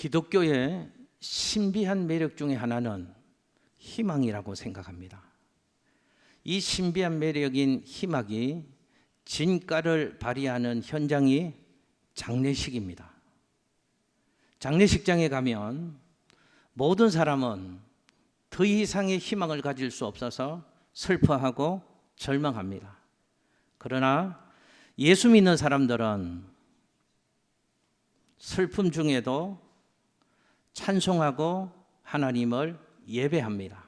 기독교의 신비한 매력 중에 하나는 희망이라고 생각합니다. 이 신비한 매력인 희망이 진가를 발휘하는 현장이 장례식입니다. 장례식장에 가면 모든 사람은 더 이상의 희망을 가질 수 없어서 슬퍼하고 절망합니다. 그러나 예수 믿는 사람들은 슬픔 중에도 찬송하고 하나님을 예배합니다.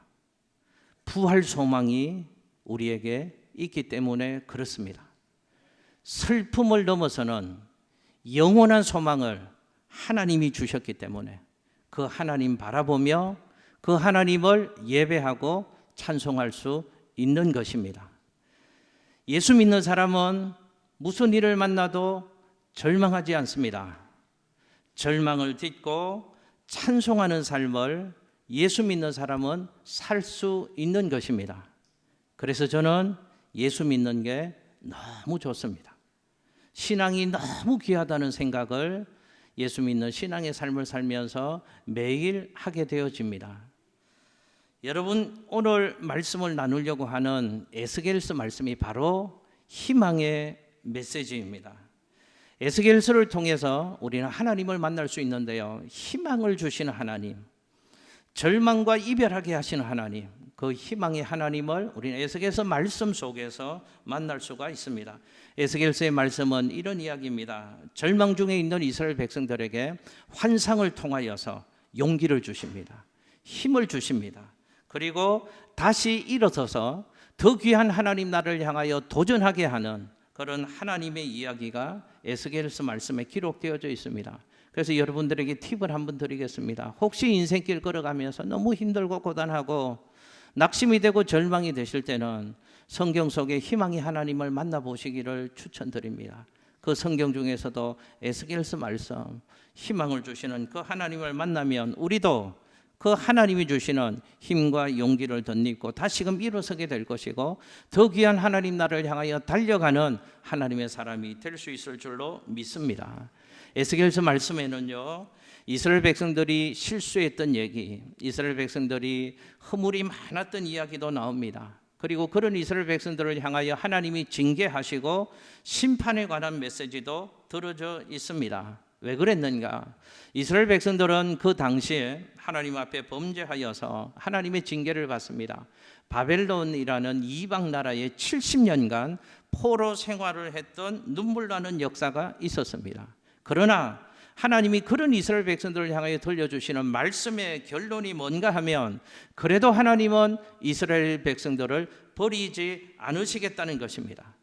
부활 소망이 우리에게 있기 때문에 그렇습니다. 슬픔을 넘어서는 영원한 소망을 하나님이 주셨기 때문에 그 하나님 바라보며 그 하나님을 예배하고 찬송할 수 있는 것입니다. 예수 믿는 사람은 무슨 일을 만나도 절망하지 않습니다. 절망을 딛고 찬송하는 삶을 예수 믿는 사람은 살 수 있는 것입니다. 그래서 저는 예수 믿는 게 너무 좋습니다. 신앙이 너무 귀하다는 생각을 예수 믿는 신앙의 삶을 살면서 매일 하게 되어집니다. 여러분, 오늘 말씀을 나누려고 하는 에스겔서 말씀이 바로 희망의 메시지입니다. 에스겔서를 통해서 우리는 하나님을 만날 수 있는데요, 희망을 주시는 하나님, 절망과 이별하게 하시는 하나님, 그 희망의 하나님을 우리는 에스겔서 말씀 속에서 만날 수가 있습니다. 에스겔서의 말씀은 이런 이야기입니다. 절망 중에 있는 이스라엘 백성들에게 환상을 통하여서 용기를 주십니다. 힘을 주십니다. 그리고 다시 일어서서 더 귀한 하나님 나라를 향하여 도전하게 하는 그런 하나님의 이야기가 에스겔서 말씀에 기록되어져 있습니다. 그래서 여러분들에게 팁을 한번 드리겠습니다. 혹시 인생길 걸어가면서 너무 힘들고 고단하고 낙심이 되고 절망이 되실 때는 성경 속에 희망의 하나님을 만나보시기를 추천드립니다. 그 성경 중에서도 에스겔서 말씀, 희망을 주시는 그 하나님을 만나면 우리도 그 하나님이 주시는 힘과 용기를 덧입고 다시금 일어서게 될 것이고 더 귀한 하나님 나라를 향하여 달려가는 하나님의 사람이 될 수 있을 줄로 믿습니다. 에스겔서 말씀에는요, 이스라엘 백성들이 실수했던 얘기, 이스라엘 백성들이 허물이 많았던 이야기도 나옵니다. 그리고 그런 이스라엘 백성들을 향하여 하나님이 징계하시고 심판에 관한 메시지도 들어져 있습니다. 왜 그랬는가? 이스라엘 백성들은 그 당시에 하나님 앞에 범죄하여서 하나님의 징계를 받습니다. 바벨론이라는 이방 나라에 70년간 포로 생활을 했던 눈물 나는 역사가 있었습니다. 그러나 하나님이 그런 이스라엘 백성들을 향하여 들려주시는 말씀의 결론이 뭔가 하면 그래도 하나님은 이스라엘 백성들을 버리지 않으시겠다는 것입니다.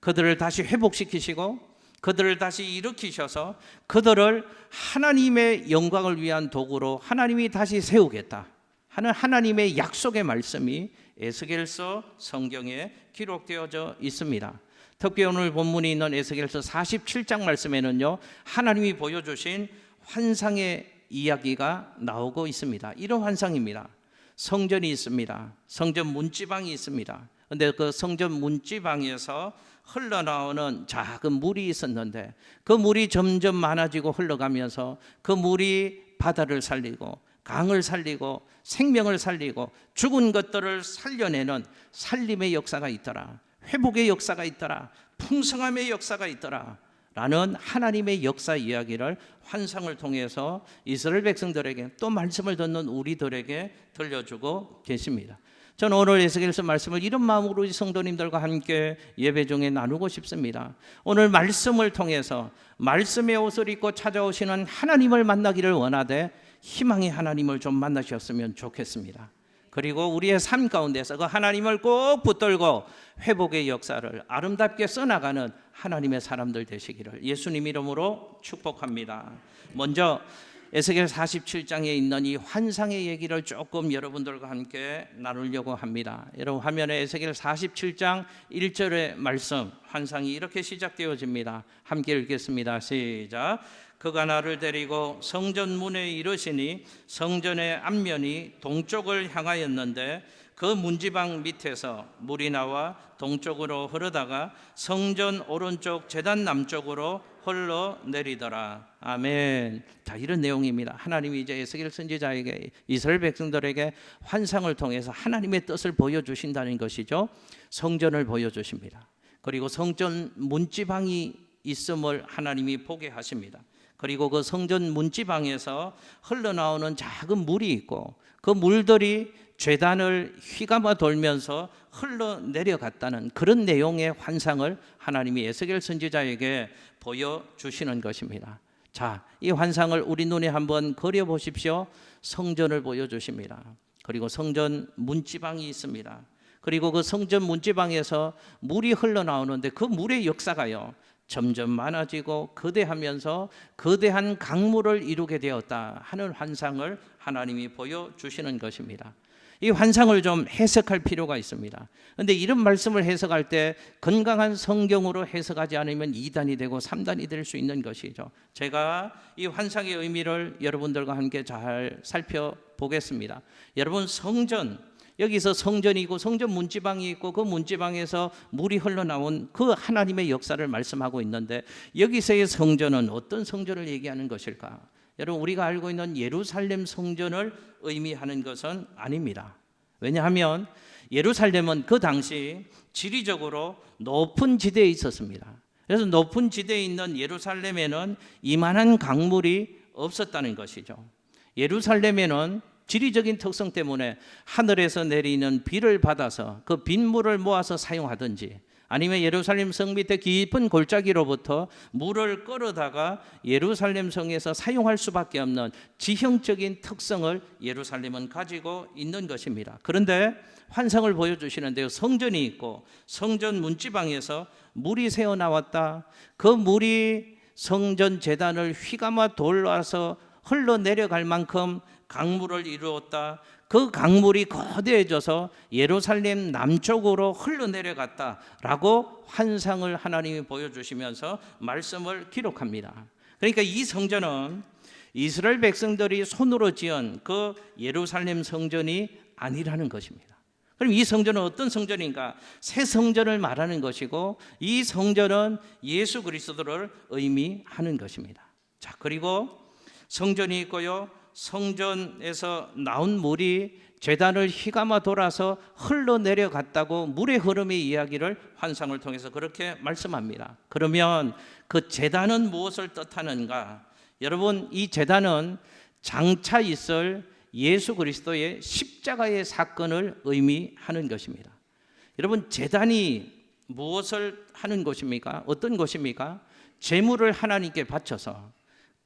그들을 다시 회복시키시고 그들을 다시 일으키셔서 그들을 하나님의 영광을 위한 도구로 하나님이 다시 세우겠다 하는 하나님의 약속의 말씀이 에스겔서 성경에 기록되어져 있습니다. 특히 오늘 본문이 있는 에스겔서 47장 말씀에는요, 하나님이 보여주신 환상의 이야기가 나오고 있습니다. 이런 환상입니다. 성전이 있습니다. 성전 문지방이 있습니다. 그런데 그 성전 문지방에서 흘러나오는 작은 물이 있었는데 그 물이 점점 많아지고 흘러가면서 그 물이 바다를 살리고 강을 살리고 생명을 살리고 죽은 것들을 살려내는 살림의 역사가 있더라. 회복의 역사가 있더라. 풍성함의 역사가 있더라. 라는 하나님의 역사 이야기를 환상을 통해서 이스라엘 백성들에게 또 말씀을 듣는 우리들에게 들려주고 계십니다. 저는 오늘 에스겔서 말씀을 이런 마음으로 우리 성도님들과 함께 예배 중에 나누고 싶습니다. 오늘 말씀을 통해서 말씀의 옷을 입고 찾아오시는 하나님을 만나기를 원하되 희망의 하나님을 좀 만나셨으면 좋겠습니다. 그리고 우리의 삶 가운데서 그 하나님을 꼭 붙들고 회복의 역사를 아름답게 써나가는 하나님의 사람들 되시기를 예수님 이름으로 축복합니다. 먼저 에스겔 47장에 있는 이 환상의 얘기를 조금 여러분들과 함께 나누려고 합니다. 여러분 화면에 에스겔 47장 1절의 말씀, 환상이 이렇게 시작되어집니다. 함께 읽겠습니다. 시작. 그가 나를 데리고 성전 문에 이르시니 성전의 앞면이 동쪽을 향하였는데 그 문지방 밑에서 물이 나와 동쪽으로 흐르다가 성전 오른쪽 제단 남쪽으로 흘러내리더라. 아멘. 자, 이런 내용입니다. 하나님이 이제 에스겔 선지자에게, 이스라엘 백성들에게 환상을 통해서 하나님의 뜻을 보여주신다는 것이죠. 성전을 보여주십니다. 그리고 성전 문지방이 있음을 하나님이 보게 하십니다. 그리고 그 성전 문지방에서 흘러나오는 작은 물이 있고 그 물들이 제단을 휘감아 돌면서 흘러내려갔다는 그런 내용의 환상을 하나님이 에스겔 선지자에게 보여주시는 것입니다. 자, 이 환상을 우리 눈에 한번 그려보십시오. 성전을 보여주십니다. 그리고 성전 문지방이 있습니다. 그리고 그 성전 문지방에서 물이 흘러나오는데 그 물의 역사가요, 점점 많아지고 거대하면서 거대한 강물을 이루게 되었다 하는 환상을 하나님이 보여주시는 것입니다. 이 환상을 좀 해석할 필요가 있습니다. 그런데 이런 말씀을 해석할 때 건강한 성경으로 해석하지 않으면 2단이 되고 3단이 될 수 있는 것이죠. 제가 이 환상의 의미를 여러분들과 함께 잘 살펴보겠습니다. 여러분, 성전, 여기서 성전이고 성전 문지방이 있고 그 문지방에서 물이 흘러나온 그 하나님의 역사를 말씀하고 있는데 여기서의 성전은 어떤 성전을 얘기하는 것일까? 여러분, 우리가 알고 있는 예루살렘 성전을 의미하는 것은 아닙니다. 왜냐하면 예루살렘은 그 당시 지리적으로 높은 지대에 있었습니다. 그래서 높은 지대에 있는 예루살렘에는 이만한 강물이 없었다는 것이죠. 예루살렘에는 지리적인 특성 때문에 하늘에서 내리는 비를 받아서 그 빗물을 모아서 사용하든지 아니면 예루살렘 성 밑에 깊은 골짜기로부터 물을 끌어다가 예루살렘 성에서 사용할 수밖에 없는 지형적인 특성을 예루살렘은 가지고 있는 것입니다. 그런데 환상을 보여주시는데요, 성전이 있고 성전 문지방에서 물이 새어나왔다. 그 물이 성전 제단을 휘감아 돌아서 흘러내려갈 만큼 강물을 이루었다. 그 강물이 거대해져서 예루살렘 남쪽으로 흘러내려갔다라고 환상을 하나님이 보여주시면서 말씀을 기록합니다. 그러니까 이 성전은 이스라엘 백성들이 손으로 지은 그 예루살렘 성전이 아니라는 것입니다. 그럼 이 성전은 어떤 성전인가? 새 성전을 말하는 것이고 이 성전은 예수 그리스도를 의미하는 것입니다. 자, 그리고 성전이 있고요, 성전에서 나온 물이 제단을 휘감아 돌아서 흘러내려갔다고 물의 흐름의 이야기를 환상을 통해서 그렇게 말씀합니다. 그러면 그 제단은 무엇을 뜻하는가? 여러분, 이 제단은 장차 있을 예수 그리스도의 십자가의 사건을 의미하는 것입니다. 여러분, 제단이 무엇을 하는 곳입니까? 어떤 곳입니까? 제물을 하나님께 바쳐서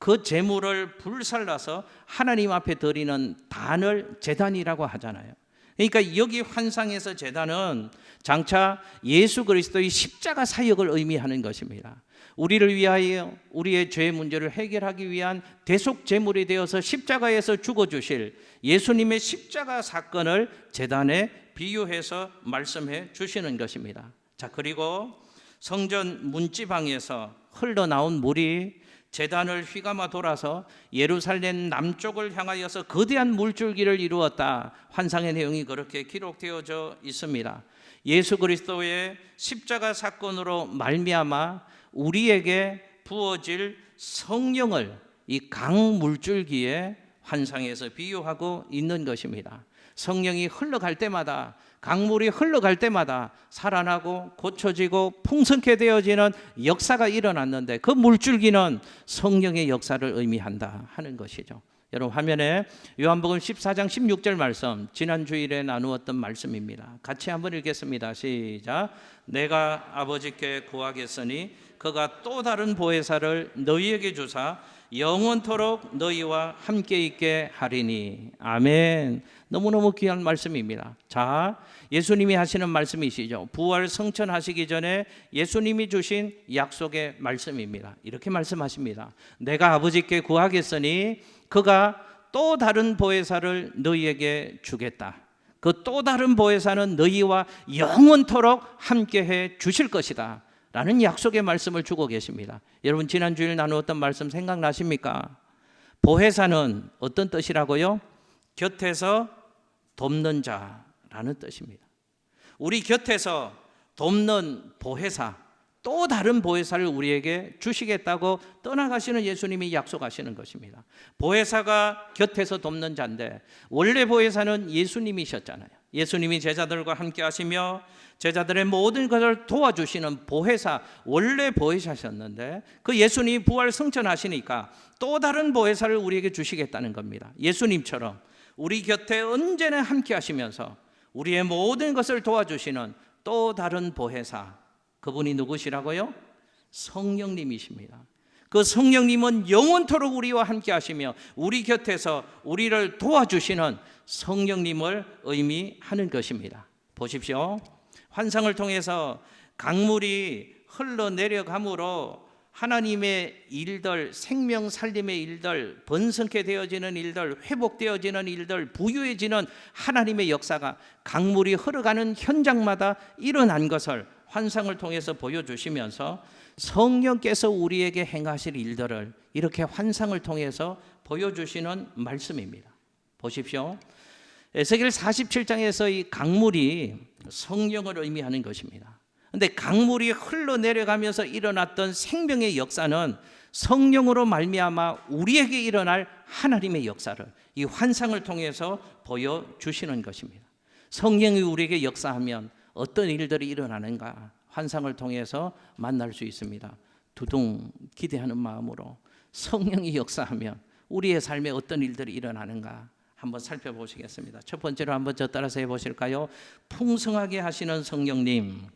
그 제물을 불살라서 하나님 앞에 드리는 단을 제단이라고 하잖아요. 그러니까 여기 환상에서 제단은 장차 예수 그리스도의 십자가 사역을 의미하는 것입니다. 우리를 위하여 우리의 죄 문제를 해결하기 위한 대속 제물이 되어서 십자가에서 죽어주실 예수님의 십자가 사건을 제단에 비유해서 말씀해 주시는 것입니다. 자, 그리고 성전 문지방에서 흘러나온 물이 제단을 휘감아 돌아서 예루살렘 남쪽을 향하여서 거대한 물줄기를 이루었다. 환상의 내용이 그렇게 기록되어져 있습니다. 예수 그리스도의 십자가 사건으로 말미암아 우리에게 부어질 성령을 이 강물줄기에 환상에서 비유하고 있는 것입니다. 성령이 흘러갈 때마다, 강물이 흘러갈 때마다 살아나고 고쳐지고 풍성케 되어지는 역사가 일어났는데 그 물줄기는 성령의 역사를 의미한다 하는 것이죠. 여러분, 화면에 요한복음 14장 16절 말씀, 지난 주일에 나누었던 말씀입니다. 같이 한번 읽겠습니다. 시작. 내가 아버지께 구하겠으니 그가 또 다른 보혜사를 너희에게 주사 영원토록 너희와 함께 있게 하리니. 아멘. 너무너무 귀한 말씀입니다. 자, 예수님이 하시는 말씀이시죠. 부활 성천하시기 전에 예수님이 주신 약속의 말씀입니다. 이렇게 말씀하십니다. 내가 아버지께 구하겠으니 그가 또 다른 보혜사를 너희에게 주겠다. 그 또 다른 보혜사는 너희와 영원토록 함께해 주실 것이다 라는 약속의 말씀을 주고 계십니다. 여러분, 지난주일 나누었던 말씀 생각나십니까? 보혜사는 어떤 뜻이라고요? 곁에서 돕는 자라는 뜻입니다. 우리 곁에서 돕는 보혜사, 또 다른 보혜사를 우리에게 주시겠다고 떠나가시는 예수님이 약속하시는 것입니다. 보혜사가 곁에서 돕는 자인데 원래 보혜사는 예수님이셨잖아요. 예수님이 제자들과 함께 하시며 제자들의 모든 것을 도와주시는 보혜사, 원래 보혜사셨는데 그 예수님이 부활 승천하시니까 또 다른 보혜사를 우리에게 주시겠다는 겁니다. 예수님처럼 우리 곁에 언제나 함께 하시면서 우리의 모든 것을 도와주시는 또 다른 보혜사, 그분이 누구시라고요? 성령님이십니다. 그 성령님은 영원토록 우리와 함께 하시며 우리 곁에서 우리를 도와주시는 성령님을 의미하는 것입니다. 보십시오. 환상을 통해서 강물이 흘러내려감으로 하나님의 일들, 생명 살림의 일들, 번성케 되어지는 일들, 회복되어지는 일들, 부유해지는 하나님의 역사가 강물이 흘러가는 현장마다 일어난 것을 환상을 통해서 보여주시면서 성령께서 우리에게 행하실 일들을 이렇게 환상을 통해서 보여주시는 말씀입니다. 보십시오. 에스겔 47장에서 이 강물이 성령을 의미하는 것입니다. 그런데 강물이 흘러내려가면서 일어났던 생명의 역사는 성령으로 말미암아 우리에게 일어날 하나님의 역사를 이 환상을 통해서 보여주시는 것입니다. 성령이 우리에게 역사하면 어떤 일들이 일어나는가 환상을 통해서 만날 수 있습니다. 두둥 기대하는 마음으로 성령이 역사하면 우리의 삶에 어떤 일들이 일어나는가 한번 살펴보시겠습니다. 첫 번째로 한번 저 따라서 해보실까요? 풍성하게 하시는 성령님.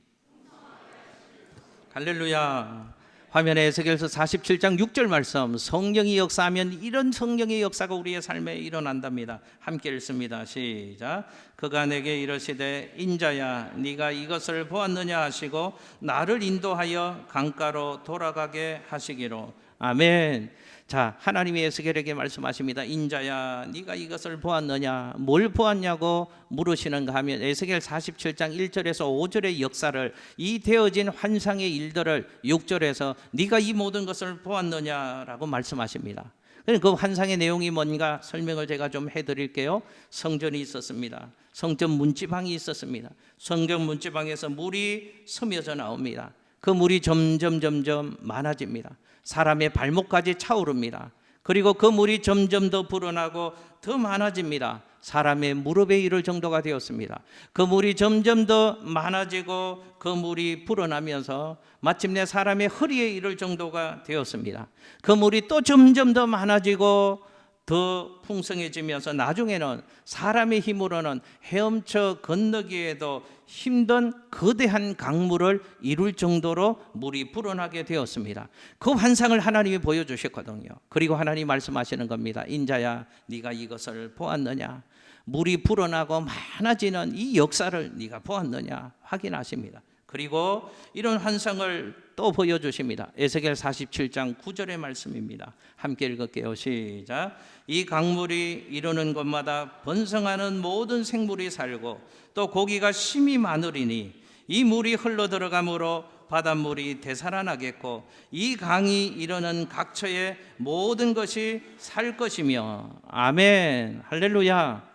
할렐루야. 화면에 에스겔서 47장 6절 말씀, 성령이 역사하면 이런 성령의 역사가 우리의 삶에 일어난답니다. 함께 읽습니다. 시작. 그가 내게 이르시되 인자야 네가 이것을 보았느냐 하시고 나를 인도하여 강가로 돌아가게 하시기로. 아멘. 자, 하나님이 에스겔에게 말씀하십니다. 인자야 네가 이것을 보았느냐, 뭘 보았냐고 물으시는가 하면 에스겔 47장 1절에서 5절의 역사를, 이 되어진 환상의 일들을 6절에서 네가 이 모든 것을 보았느냐라고 말씀하십니다. 그 환상의 내용이 뭔가 설명을 제가 좀 해드릴게요. 성전이 있었습니다. 성전 문지방이 있었습니다. 성전 문지방에서 물이 스며져 나옵니다. 그 물이 점점 많아집니다. 사람의 발목까지 차오릅니다. 그리고 그 물이 점점 더 불어나고 더 많아집니다. 사람의 무릎에 이를 정도가 되었습니다. 그 물이 점점 더 많아지고 그 물이 불어나면서 마침내 사람의 허리에 이를 정도가 되었습니다. 그 물이 또 점점 더 많아지고 더 풍성해지면서 나중에는 사람의 힘으로는 헤엄쳐 건너기에도 힘든 거대한 강물을 이룰 정도로 물이 불어나게 되었습니다. 그 환상을 하나님이 보여주셨거든요. 그리고 하나님이 말씀하시는 겁니다. 인자야 네가 이것을 보았느냐, 물이 불어나고 많아지는 이 역사를 네가 보았느냐 확인하십니다. 그리고 이런 환상을 또 보여주십니다. 에스겔 47장 9절의 말씀입니다. 함께 읽을게요. 시작. 이 강물이 이르는 곳마다 번성하는 모든 생물이 살고 또 고기가 심히 많으리니 이 물이 흘러 들어가므로 바닷물이 되살아나겠고 이 강이 이르는 각처의 모든 것이 살 것이며. 아멘. 할렐루야.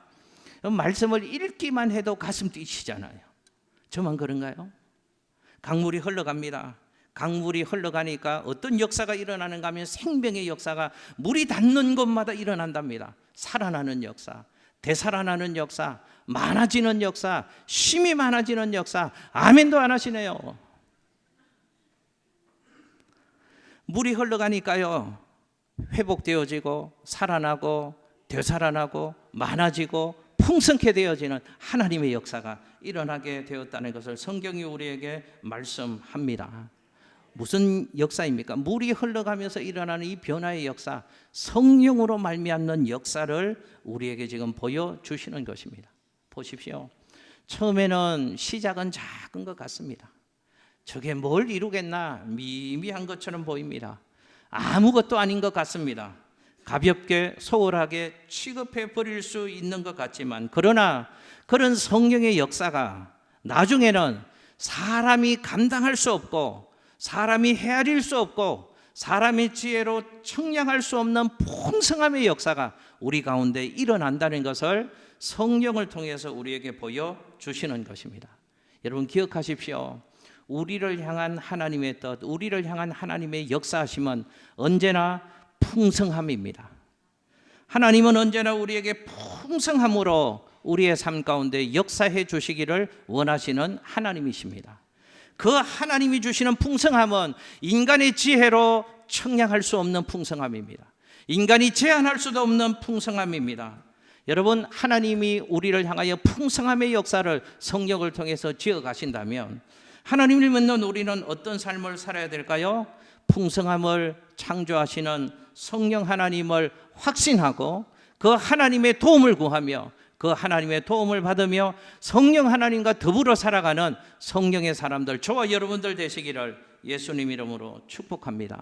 말씀을 읽기만 해도 가슴 뛰시잖아요. 저만 그런가요? 강물이 흘러갑니다. 강물이 흘러가니까 어떤 역사가 일어나는가 하면 생명의 역사가 물이 닿는 곳마다 일어난답니다. 살아나는 역사, 되살아나는 역사, 많아지는 역사, 심히 많아지는 역사. 아멘도 안 하시네요. 물이 흘러가니까요, 회복되어지고 살아나고 되살아나고 많아지고 풍성케 되어지는 하나님의 역사가 일어나게 되었다는 것을 성경이 우리에게 말씀합니다. 무슨 역사입니까? 물이 흘러가면서 일어나는 이 변화의 역사, 성령으로 말미암는 역사를 우리에게 지금 보여주시는 것입니다. 보십시오. 처음에는 시작은 작은 것 같습니다. 저게 뭘 이루겠나 미미한 것처럼 보입니다. 아무것도 아닌 것 같습니다. 가볍게 소홀하게 취급해 버릴 수 있는 것 같지만, 그러나 그런 성령의 역사가 나중에는 사람이 감당할 수 없고 사람이 헤아릴 수 없고 사람의 지혜로 청량할 수 없는 풍성함의 역사가 우리 가운데 일어난다는 것을 성령을 통해서 우리에게 보여주시는 것입니다. 여러분 기억하십시오. 우리를 향한 하나님의 뜻, 우리를 향한 하나님의 역사하심은 언제나 풍성함입니다. 하나님은 언제나 우리에게 풍성함으로 우리의 삶 가운데 역사해 주시기를 원하시는 하나님이십니다. 그 하나님이 주시는 풍성함은 인간의 지혜로 청량할 수 없는 풍성함입니다. 인간이 제한할 수도 없는 풍성함입니다. 여러분, 하나님이 우리를 향하여 풍성함의 역사를 성령을 통해서 지어 가신다면 하나님을 믿는 우리는 어떤 삶을 살아야 될까요? 풍성함을 창조하시는 성령 하나님을 확신하고 그 하나님의 도움을 구하며 그 하나님의 도움을 받으며 성령 하나님과 더불어 살아가는 성령의 사람들, 저와 여러분들 되시기를 예수님 이름으로 축복합니다.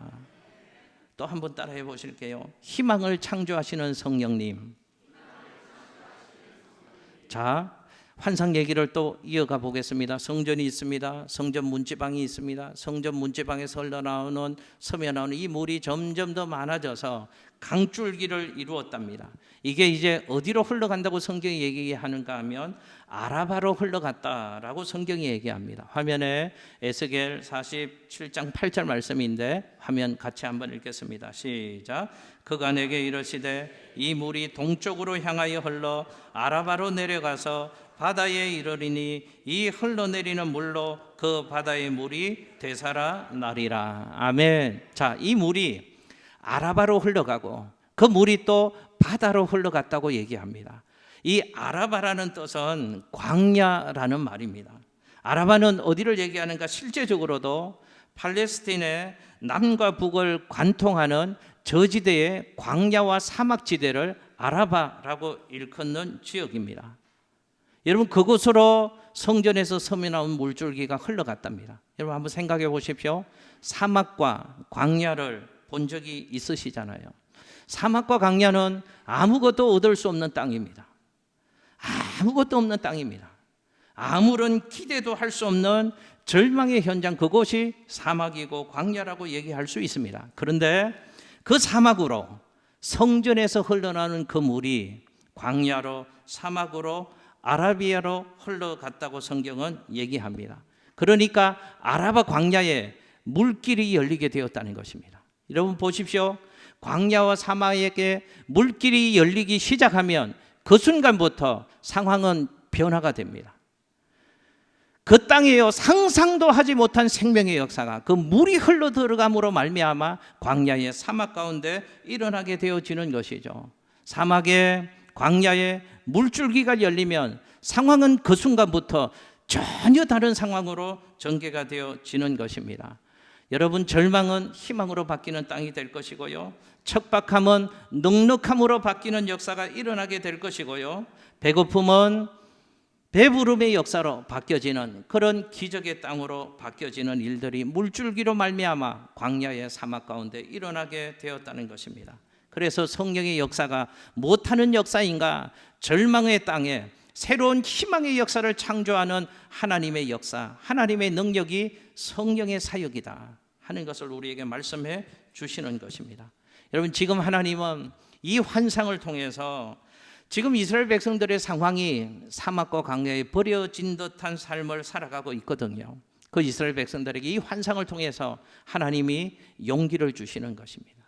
또 한번 따라해 보실게요. 희망을 창조하시는 성령님. 자, 환상 얘기를 또 이어가 보겠습니다. 성전이 있습니다. 성전 문지방이 있습니다. 성전 문지방에서 흘러나오는 서며 나오는 이 물이 점점 더 많아져서 강줄기를 이루었답니다. 이게 이제 어디로 흘러간다고 성경이 얘기하는가 하면 아라바로 흘러갔다라고 성경이 얘기합니다. 화면에 에스겔 47장 8절 말씀인데 화면 같이 한번 읽겠습니다. 시작. 그가 내게 이르시되 이 물이 동쪽으로 향하여 흘러 아라바로 내려가서 바다에 이르리니 이 흘러내리는 물로 그 바다의 물이 되살아나리라. 아멘. 자, 이 물이 아라바로 흘러가고 그 물이 또 바다로 흘러갔다고 얘기합니다. 이 아라바라는 뜻은 광야라는 말입니다. 아라바는 어디를 얘기하는가? 실제적으로도 팔레스틴의 남과 북을 관통하는 저지대의 광야와 사막지대를 아라바라고 일컫는 지역입니다. 여러분, 그곳으로 성전에서 섬에 나온 물줄기가 흘러갔답니다. 여러분 한번 생각해 보십시오. 사막과 광야를 본 적이 있으시잖아요. 사막과 광야는 아무것도 얻을 수 없는 땅입니다. 아무것도 없는 땅입니다. 아무런 기대도 할 수 없는 절망의 현장, 그곳이 사막이고 광야라고 얘기할 수 있습니다. 그런데 그 사막으로 성전에서 흘러나오는 그 물이 광야로, 사막으로, 아라비아로 흘러갔다고 성경은 얘기합니다. 그러니까 아라바 광야에 물길이 열리게 되었다는 것입니다. 여러분 보십시오. 광야와 사막에게 물길이 열리기 시작하면 그 순간부터 상황은 변화가 됩니다. 그 땅에요, 상상도 하지 못한 생명의 역사가 그 물이 흘러 들어감으로 말미암아 광야의 사막 가운데 일어나게 되어지는 것이죠. 사막에, 광야에 물줄기가 열리면 상황은 그 순간부터 전혀 다른 상황으로 전개가 되어지는 것입니다. 여러분, 절망은 희망으로 바뀌는 땅이 될 것이고요, 척박함은 넉넉함으로 바뀌는 역사가 일어나게 될 것이고요, 배고픔은 배부름의 역사로 바뀌어지는 그런 기적의 땅으로 바뀌어지는 일들이 물줄기로 말미암아 광야의 사막 가운데 일어나게 되었다는 것입니다. 그래서 성령의 역사가 못하는 역사인가? 절망의 땅에 새로운 희망의 역사를 창조하는 하나님의 역사, 하나님의 능력이 성령의 사역이다 하는 것을 우리에게 말씀해 주시는 것입니다. 여러분, 지금 하나님은 이 환상을 통해서 지금 이스라엘 백성들의 상황이 사막과 광야에 버려진 듯한 삶을 살아가고 있거든요. 그 이스라엘 백성들에게 이 환상을 통해서 하나님이 용기를 주시는 것입니다.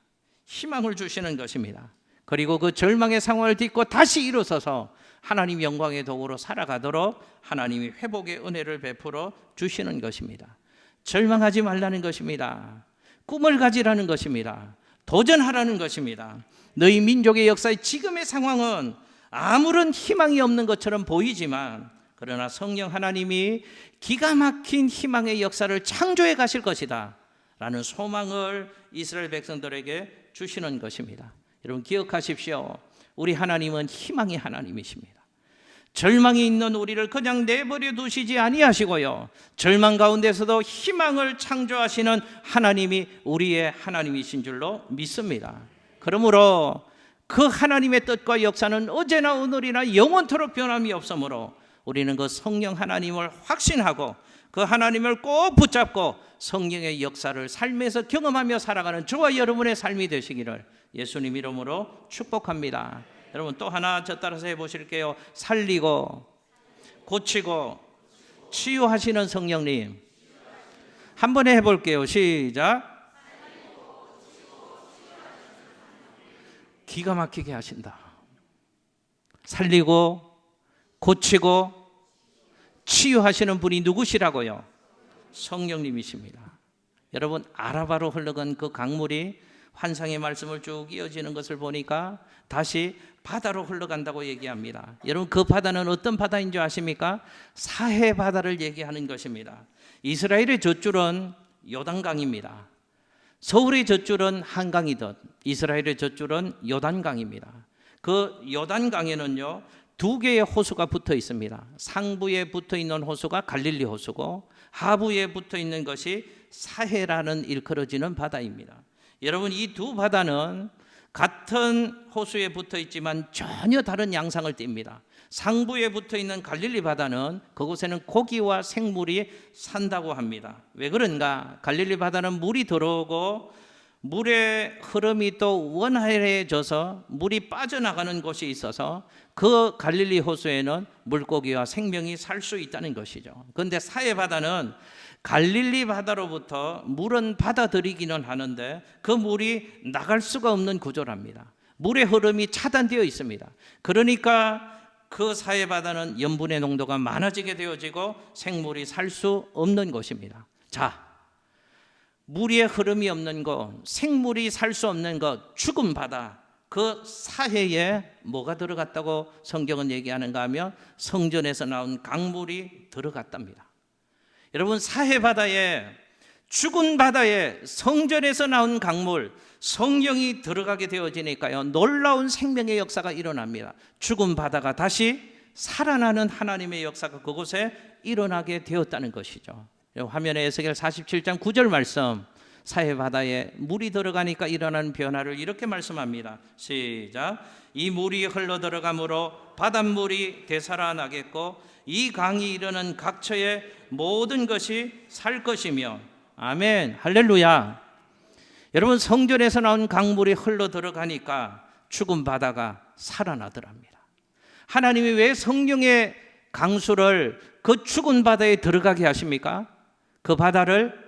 희망을 주시는 것입니다. 그리고 그 절망의 상황을 딛고 다시 일어서서 하나님 영광의 도구로 살아가도록 하나님이 회복의 은혜를 베풀어 주시는 것입니다. 절망하지 말라는 것입니다. 꿈을 가지라는 것입니다. 도전하라는 것입니다. 너희 민족의 역사의 지금의 상황은 아무런 희망이 없는 것처럼 보이지만 그러나 성령 하나님이 기가 막힌 희망의 역사를 창조해 가실 것이다 라는 소망을 이스라엘 백성들에게 주시는 것입니다. 여러분 기억하십시오. 우리 하나님은 희망의 하나님이십니다. 절망이 있는 우리를 그냥 내버려 두시지 아니하시고요, 절망 가운데서도 희망을 창조하시는 하나님이 우리의 하나님이신 줄로 믿습니다. 그러므로 그 하나님의 뜻과 역사는 어제나 오늘이나 영원토록 변함이 없으므로 우리는 그 성령 하나님을 확신하고 그 하나님을 꼭 붙잡고 성령의 역사를 삶에서 경험하며 살아가는 저와 여러분의 삶이 되시기를 예수님 이름으로 축복합니다. 여러분 또 하나 저 따라서 해보실게요. 살리고 고치고 치유하시는 성령님, 한 번에 해볼게요. 시작. 기가 막히게 하신다. 살리고 고치고 치유하시는 분이 누구시라고요? 성령님이십니다. 여러분, 아라바로 흘러간 그 강물이 환상의 말씀을 쭉 이어지는 것을 보니까 다시 바다로 흘러간다고 얘기합니다. 여러분, 그 바다는 어떤 바다인 줄 아십니까? 사해 바다를 얘기하는 것입니다. 이스라엘의 젖줄은 요단강입니다. 서울의 젖줄은 한강이듯 이스라엘의 젖줄은 요단강입니다. 그 요단강에는요, 두 개의 호수가 붙어 있습니다. 상부에 붙어 있는 호수가 갈릴리 호수고 하부에 붙어 있는 것이 사해라는 일컬어지는 바다입니다. 여러분, 이 두 바다는 같은 호수에 붙어 있지만 전혀 다른 양상을 띱니다. 상부에 붙어 있는 갈릴리 바다는 그곳에는 고기와 생물이 산다고 합니다. 왜 그런가? 갈릴리 바다는 물이 들어오고 물의 흐름이 또 원활해져서 물이 빠져나가는 곳이 있어서 그 갈릴리 호수에는 물고기와 생명이 살 수 있다는 것이죠. 그런데 사해 바다는 갈릴리 바다로부터 물은 받아들이기는 하는데 그 물이 나갈 수가 없는 구조랍니다. 물의 흐름이 차단되어 있습니다. 그러니까 그 사해 바다는 염분의 농도가 많아지게 되어지고 생물이 살 수 없는 것입니다. 자, 물의 흐름이 없는 것, 생물이 살 수 없는 것, 죽은 바다, 그 사해에 뭐가 들어갔다고 성경은 얘기하는가 하면 성전에서 나온 강물이 들어갔답니다. 여러분, 사해 바다에, 죽은 바다에 성전에서 나온 강물, 성령이 들어가게 되어지니까요, 놀라운 생명의 역사가 일어납니다. 죽은 바다가 다시 살아나는 하나님의 역사가 그곳에 일어나게 되었다는 것이죠. 화면에 에스겔 47장 9절 말씀, 사해 바다에 물이 들어가니까 일어나는 변화를 이렇게 말씀합니다. 시작. 이 물이 흘러 들어가므로 바닷물이 되살아나겠고 이 강이 이르는 각처의 모든 것이 살 것이며. 아멘, 할렐루야. 여러분, 성전에서 나온 강물이 흘러 들어가니까 죽은 바다가 살아나더랍니다. 하나님이 왜 성령의 강수를 그 죽은 바다에 들어가게 하십니까? 그 바다를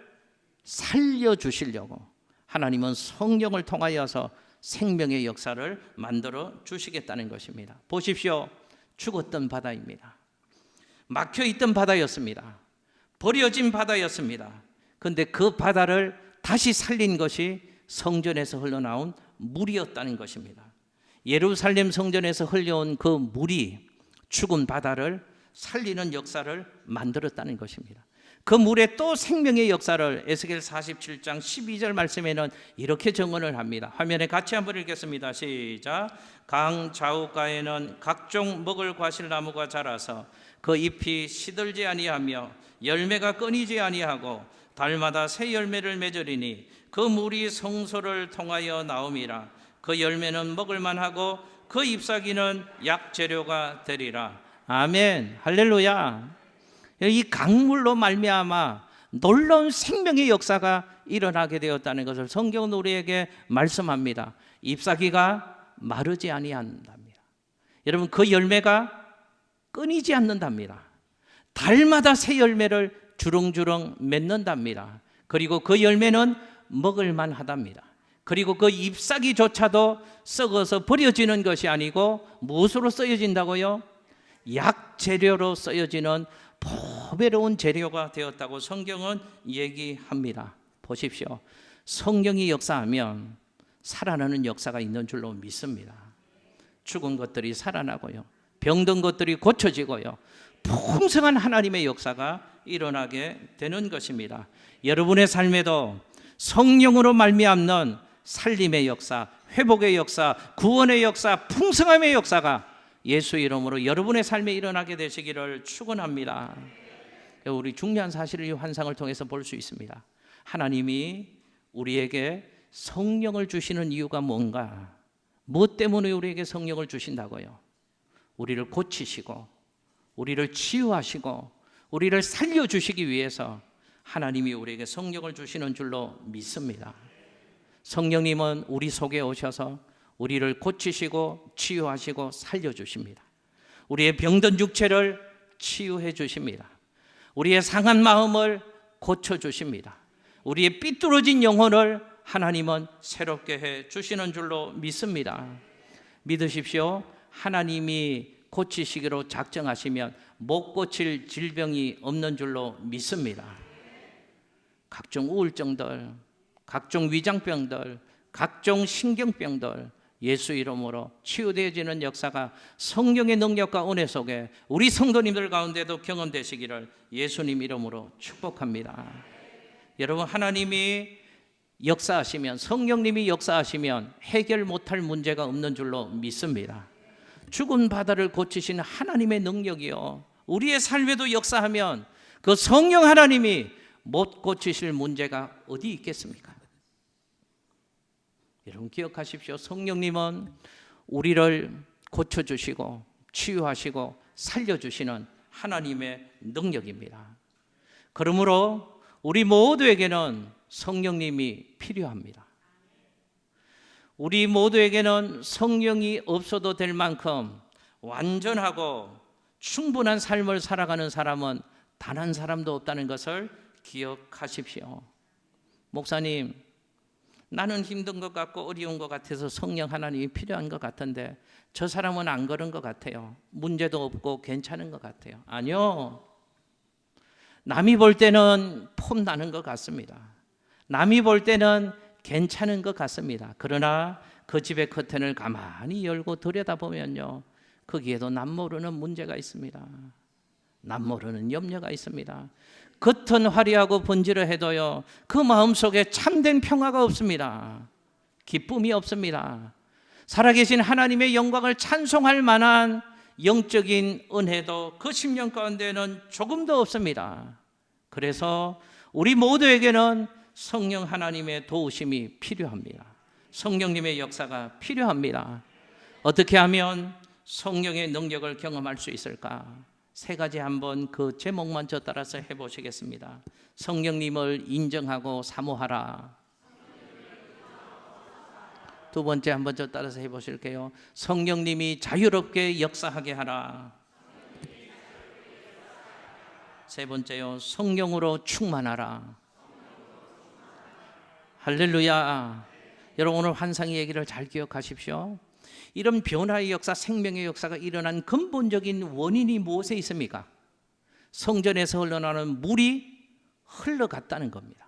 살려주시려고 하나님은 성령을 통하여서 생명의 역사를 만들어 주시겠다는 것입니다. 보십시오. 죽었던 바다입니다. 막혀있던 바다였습니다. 버려진 바다였습니다. 그런데 그 바다를 다시 살린 것이 성전에서 흘러나온 물이었다는 것입니다. 예루살렘 성전에서 흘러온 그 물이 죽은 바다를 살리는 역사를 만들었다는 것입니다. 그 물에 또 생명의 역사를 에스겔 47장 12절 말씀에는 이렇게 증언을 합니다. 화면에 같이 한번 읽겠습니다. 시작. 강 좌우가에는 각종 먹을 과실나무가 자라서 그 잎이 시들지 아니하며 열매가 끊이지 아니하고 달마다 새 열매를 맺으리니 그 물이 성소를 통하여 나옴이라. 그 열매는 먹을만하고 그 잎사귀는 약재료가 되리라. 아멘, 할렐루야. 이 강물로 말미암아 놀라운 생명의 역사가 일어나게 되었다는 것을 성경은 우리에게 말씀합니다. 잎사귀가 마르지 아니한답니다. 여러분, 그 열매가 끊이지 않는답니다. 달마다 새 열매를 주렁주렁 맺는답니다. 그리고 그 열매는 먹을만 하답니다. 그리고 그 잎사귀조차도 썩어서 버려지는 것이 아니고 무엇으로 쓰여진다고요? 약재료로 쓰여지는 보배로운 재료가 되었다고 성경은 얘기합니다. 보십시오. 성령이 역사하면 살아나는 역사가 있는 줄로 믿습니다. 죽은 것들이 살아나고요, 병든 것들이 고쳐지고요, 풍성한 하나님의 역사가 일어나게 되는 것입니다. 여러분의 삶에도 성령으로 말미암는 살림의 역사, 회복의 역사, 구원의 역사, 풍성함의 역사가 예수 이름으로 여러분의 삶에 일어나게 되시기를 축원합니다. 우리 중요한 사실을 이 환상을 통해서 볼 수 있습니다. 하나님이 우리에게 성령을 주시는 이유가 뭔가? 무엇 때문에 우리에게 성령을 주신다고요? 우리를 고치시고 우리를 치유하시고 우리를 살려주시기 위해서 하나님이 우리에게 성령을 주시는 줄로 믿습니다. 성령님은 우리 속에 오셔서 우리를 고치시고 치유하시고 살려주십니다. 우리의 병든 육체를 치유해 주십니다. 우리의 상한 마음을 고쳐주십니다. 우리의 삐뚤어진 영혼을 하나님은 새롭게 해 주시는 줄로 믿습니다. 믿으십시오. 하나님이 고치시기로 작정하시면 못 고칠 질병이 없는 줄로 믿습니다. 각종 우울증들, 각종 위장병들, 각종 신경병들 예수 이름으로 치유되어지는 역사가 성령의 능력과 은혜 속에 우리 성도님들 가운데도 경험되시기를 예수님 이름으로 축복합니다. 여러분, 하나님이 역사하시면, 성령님이 역사하시면 해결 못할 문제가 없는 줄로 믿습니다. 죽은 바다를 고치시는 하나님의 능력이요, 우리의 삶에도 역사하면 그 성령 하나님이 못 고치실 문제가 어디 있겠습니까? 여러분 기억하십시오. 성령님은 우리를 고쳐주시고 치유하시고 살려주시는 하나님의 능력입니다. 그러므로 우리 모두에게는 성령님이 필요합니다. 우리 모두에게는 성령이 없어도 될 만큼 완전하고 충분한 삶을 살아가는 사람은 단 한 사람도 없다는 것을 기억하십시오. 목사님, 나는 힘든 것 같고 어려운 것 같아서 성령 하나님이 필요한 것 같은데 저 사람은 안 그런 것 같아요. 문제도 없고 괜찮은 것 같아요. 아니요. 남이 볼 때는 폼 나는 것 같습니다. 남이 볼 때는 괜찮은 것 같습니다. 그러나 그 집의 커튼을 가만히 열고 들여다보면요, 거기에도 남모르는 문제가 있습니다. 남모르는 염려가 있습니다. 겉은 화려하고 번지르해도요, 그 마음속에 참된 평화가 없습니다. 기쁨이 없습니다. 살아계신 하나님의 영광을 찬송할 만한 영적인 은혜도 그 심령 가운데는 조금도 없습니다. 그래서 우리 모두에게는 성령 하나님의 도우심이 필요합니다. 성령님의 역사가 필요합니다. 어떻게 하면 성령의 능력을 경험할 수 있을까? 세 가지 한번 그 제목만 저 따라서 해보시겠습니다. 성령님을 인정하고 사모하라. 두 번째 한번 저 따라서 해보실게요. 성령님이 자유롭게 역사하게 하라. 세 번째요, 성령으로 충만하라. 할렐루야. 여러분, 오늘 환상의 얘기를 잘 기억하십시오. 이런 변화의 역사, 생명의 역사가 일어난 근본적인 원인이 무엇에 있습니까? 성전에서 흘러나오는 물이 흘러갔다는 겁니다.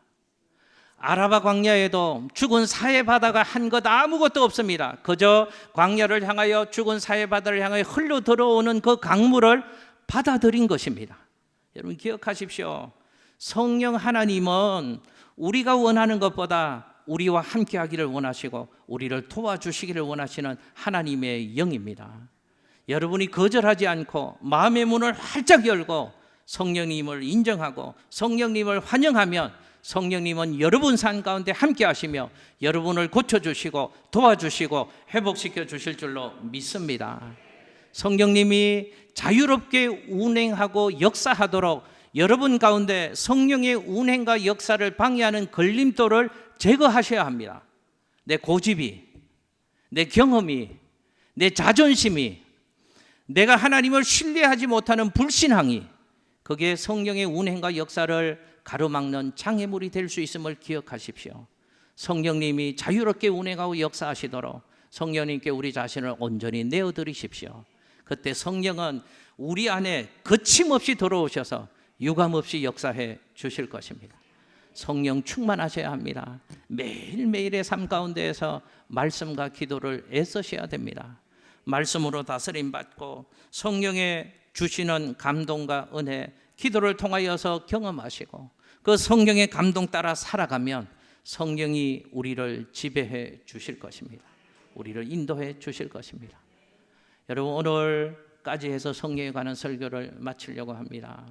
아라바 광야에도 죽은 사해 바다가 한 것 아무것도 없습니다. 그저 광야를 향하여, 죽은 사해 바다를 향하여 흘러 들어오는 그 강물을 받아들인 것입니다. 여러분 기억하십시오. 성령 하나님은 우리가 원하는 것보다 우리와 함께 하기를 원하시고 우리를 도와주시기를 원하시는 하나님의 영입니다. 여러분이 거절하지 않고 마음의 문을 활짝 열고 성령님을 인정하고 성령님을 환영하면 성령님은 여러분 삶 가운데 함께 하시며 여러분을 고쳐주시고 도와주시고 회복시켜 주실 줄로 믿습니다. 성령님이 자유롭게 운행하고 역사하도록 여러분 가운데 성령의 운행과 역사를 방해하는 걸림돌을 제거하셔야 합니다. 내 고집이, 내 경험이, 내 자존심이, 내가 하나님을 신뢰하지 못하는 불신앙이, 그게 성령의 운행과 역사를 가로막는 장애물이 될 수 있음을 기억하십시오. 성령님이 자유롭게 운행하고 역사하시도록 성령님께 우리 자신을 온전히 내어드리십시오. 그때 성령은 우리 안에 거침없이 들어오셔서 유감없이 역사해 주실 것입니다. 성령 충만하셔야 합니다. 매일매일의 삶 가운데에서 말씀과 기도를 애쓰셔야 됩니다. 말씀으로 다스림 받고 성령의 주시는 감동과 은혜, 기도를 통하여서 경험하시고 그 성령의 감동 따라 살아가면 성령이 우리를 지배해 주실 것입니다. 우리를 인도해 주실 것입니다. 여러분, 오늘까지 해서 성령에 관한 설교를 마치려고 합니다.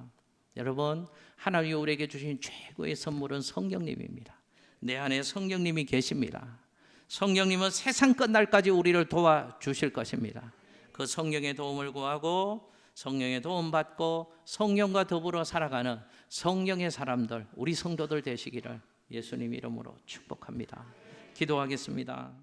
여러분, 하나님이 우리에게 주신 최고의 선물은 성령님입니다. 내 안에 성령님이 계십니다. 성령님은 세상 끝날까지 우리를 도와주실 것입니다. 그 성령의 도움을 구하고 성령의 도움 받고 성령과 더불어 살아가는 성령의 사람들, 우리 성도들 되시기를 예수님 이름으로 축복합니다. 기도하겠습니다.